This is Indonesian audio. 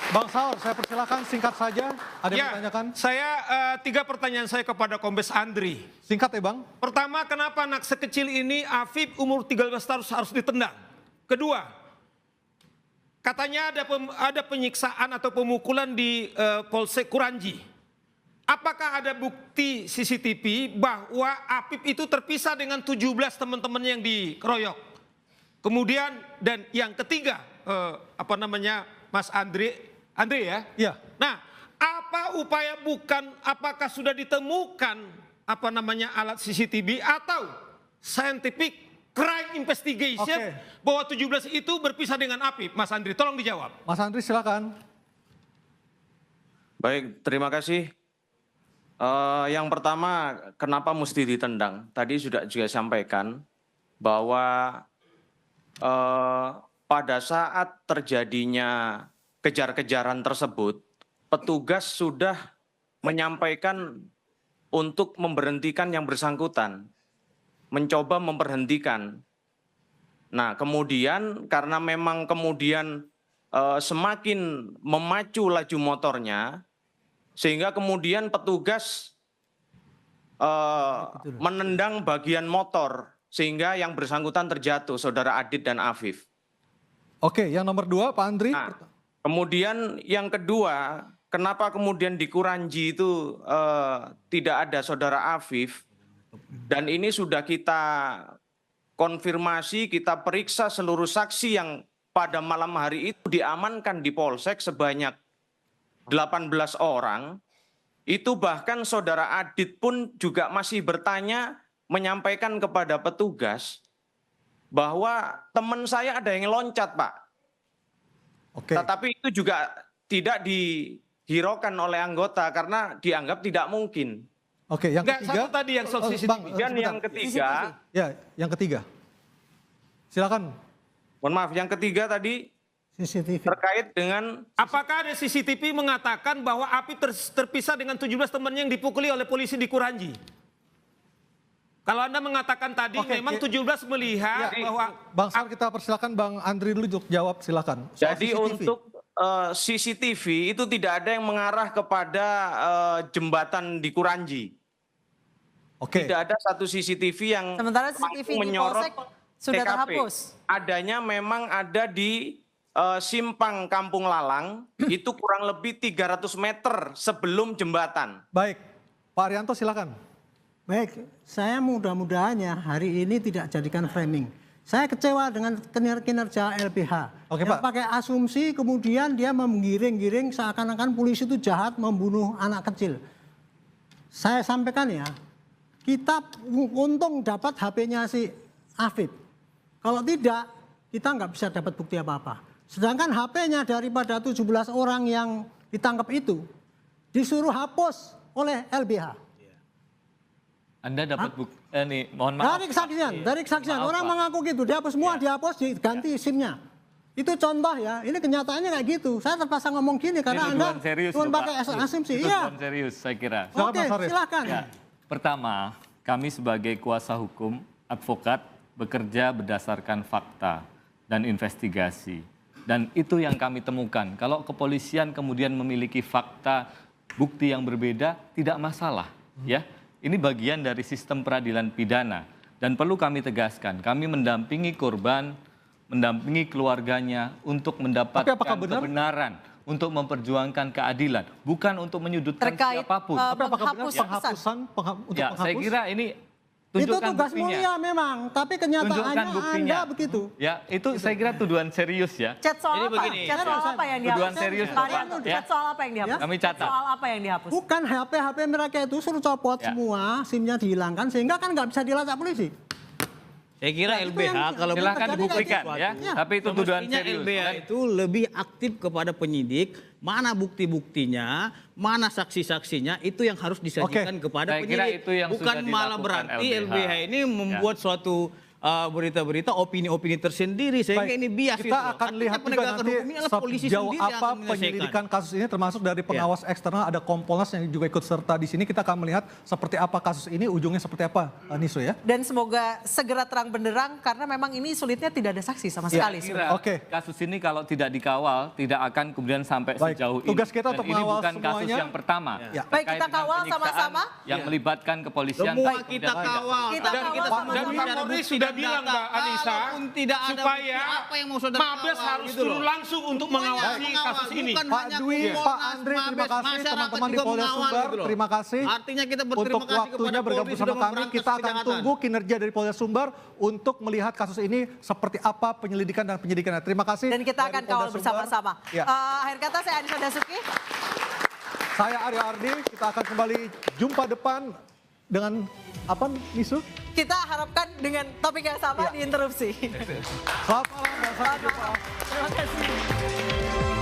Bang Saur, saya persilakan singkat saja. Ada yang ditanyakan? Saya 3 pertanyaan saya kepada Kombes Andri. Singkat ya Bang. Pertama, kenapa anak sekecil ini Afif umur 13 tahun harus ditendang? Kedua, katanya ada penyiksaan atau pemukulan di Polsek Kuranji. Apakah ada bukti CCTV bahwa Afif itu terpisah dengan 17 teman-teman yang dikeroyok? Kemudian dan yang ketiga, Mas Andre ya? Iya. Nah, apa upaya apakah sudah ditemukan alat CCTV atau scientific crime investigation bahwa 17 itu berpisah dengan Afif? Mas Andri, tolong dijawab. Mas Andri silakan. Baik, terima kasih. Yang pertama, kenapa mesti ditendang? Tadi sudah juga sampaikan bahwa pada saat terjadinya kejar-kejaran tersebut, petugas sudah menyampaikan untuk memberhentikan yang bersangkutan, mencoba memberhentikan. Nah, kemudian karena memang kemudian semakin memacu laju motornya, sehingga kemudian petugas menendang bagian motor, sehingga yang bersangkutan terjatuh, Saudara Adit dan Afif. Oke, yang nomor 2 Pak Andri. Nah, kemudian yang kedua, kenapa kemudian di Kuranji itu tidak ada Saudara Afif? Dan ini sudah kita konfirmasi, kita periksa seluruh saksi yang pada malam hari itu diamankan di Polsek sebanyak 18 orang. Itu bahkan Saudara Adit pun juga masih bertanya, menyampaikan kepada petugas bahwa teman saya ada yang loncat, Pak. Tetapi itu juga tidak dihiraukan oleh anggota karena dianggap tidak mungkin. Oke, yang ketiga. Satu tadi yang soal CCTV. Dan yang ketiga. Ya, yang ketiga. Silakan. Mohon maaf, yang ketiga tadi CCTV terkait dengan apakah ada CCTV mengatakan bahwa Afif terpisah dengan 17 temannya yang dipukuli oleh polisi di Kuranji? Kalau Anda mengatakan tadi memang 17 melihat bahwa Bang Saur, kita persilakan Bang Andri dulu untuk jawab, silakan. Jadi untuk CCTV itu tidak ada yang mengarah kepada jembatan di Kuranji. Tidak ada satu CCTV yang sementara CCTV di Polsek sudah TKP. terhapus. Adanya memang ada di Simpang Kampung Lalang, itu kurang lebih 300 meter sebelum jembatan. Baik, Pak Arianto silakan. baik, saya mudah-mudahannya hari ini tidak jadikan framing. Saya kecewa dengan kinerja LBH. Oke, yang Pak. pakai asumsi kemudian dia menggiring-giring seakan-akan polisi itu jahat membunuh anak kecil. Saya sampaikan ya, kita untung dapat HP-nya si Afif. Kalau tidak, kita nggak bisa dapat bukti apa-apa. Sedangkan HP-nya daripada 17 orang yang ditangkap itu disuruh hapus oleh LBH. Anda dapat bukti, mohon maaf. Dari kesaksian, orang mengaku gitu, dihapus semua, dihapus, diganti SIM-nya. Itu contoh ya, ini kenyataannya kayak gitu. Saya terpaksa ngomong gini karena Anda cuma pakai asumsi. Iya. Serius saya kira. Oke, silakan. Ya, pertama, kami sebagai kuasa hukum, advokat, bekerja berdasarkan fakta dan investigasi. Dan itu yang kami temukan. Kalau kepolisian kemudian memiliki fakta, bukti yang berbeda, tidak masalah. Ya, ini bagian dari sistem peradilan pidana. Dan perlu kami tegaskan, kami mendampingi korban, mendampingi keluarganya untuk mendapatkan kebenaran, untuk memperjuangkan keadilan, bukan untuk menyudutkan siapapun. Tapi apakah benar penghapusan untuk menghapus? Saya kira ini Itu tunjukkan tugas buktinya. mulia memang, tapi kenyataannya Anda begitu. Ya, itu saya kira tuduhan serius ya. Chat soal apa? Chat soal apa yang dihapus? Tuduhan serius. Pak Arianto, chat soal apa yang dihapus? Kami catat. Soal apa yang dihapus? Bukan HP mereka itu suruh copot semua, SIM-nya dihilangkan sehingga kan nggak bisa dilacak polisi. Saya kira LBH kalau silakan dibuktikan ya, tapi itu tuduhan serius. LBH itu lebih aktif kepada penyidik, mana bukti-buktinya, mana saksi-saksinya, itu yang harus disajikan kepada Saya kira penyidik. itu yang Bukan sudah malah dilakukan berarti LBH. LBH ini membuat suatu berita-berita opini-opini tersendiri sehingga Baik, ini bias kita gitu loh. akan Artinya lihat juga penegakan nanti hukum ini adalah polisi sejauh sendiri yang apa akan menyelesaikan. penyelidikan kasus ini, termasuk dari pengawas eksternal, ada Kompolnas yang juga ikut serta di sini. Kita akan melihat seperti apa kasus ini, ujungnya seperti apa, Niso ya. Dan semoga segera terang benderang karena memang ini sulitnya tidak ada saksi sama sekali. Kira Oke. kasus ini kalau tidak dikawal tidak akan kemudian sampai Baik, sejauh ini. tugas kita Dan untuk ini mengawal bukan kasus semuanya. yang pertama. Ya. Baik, Terkait kita dengan kawal penyiksaan sama-sama. yang melibatkan kepolisian. Semua dan kita kemudian kawal. Kita Dan kawal dan sama-sama. Kapolri sudah bilang Mbak Anissa, Kalaupun tidak ada supaya bukti, apa yang mau saudara Mabes kawal harus gitu loh. turun langsung untuk mengawasi kasus ini. Bukan Pak hanya Dwi, Kompolnas, Pak Andre, terima Mabes, kasih. masyarakat Teman-teman di juga Polda mengawal Sumbar, gitu loh. terima kasih. Artinya kita berterima Untuk kasih waktunya kepada bergabung Polri sama sudah kami. memberantas Kita akan kejahatan. tunggu kinerja dari Polda Sumbar untuk melihat kasus ini seperti apa penyelidikan dan penyidikannya. Terima kasih. Dan kita dari akan Polda kawal Sumbar. bersama-sama. Ya. Akhir kata saya Anissa Dasuki. Saya Aryo Ardi, kita akan kembali jumpa depan dengan apa, Nisu? Kita harapkan dengan topik yang sama Ya. diinterupsi. Selamat malam dan sampai jumpa. Terima kasih.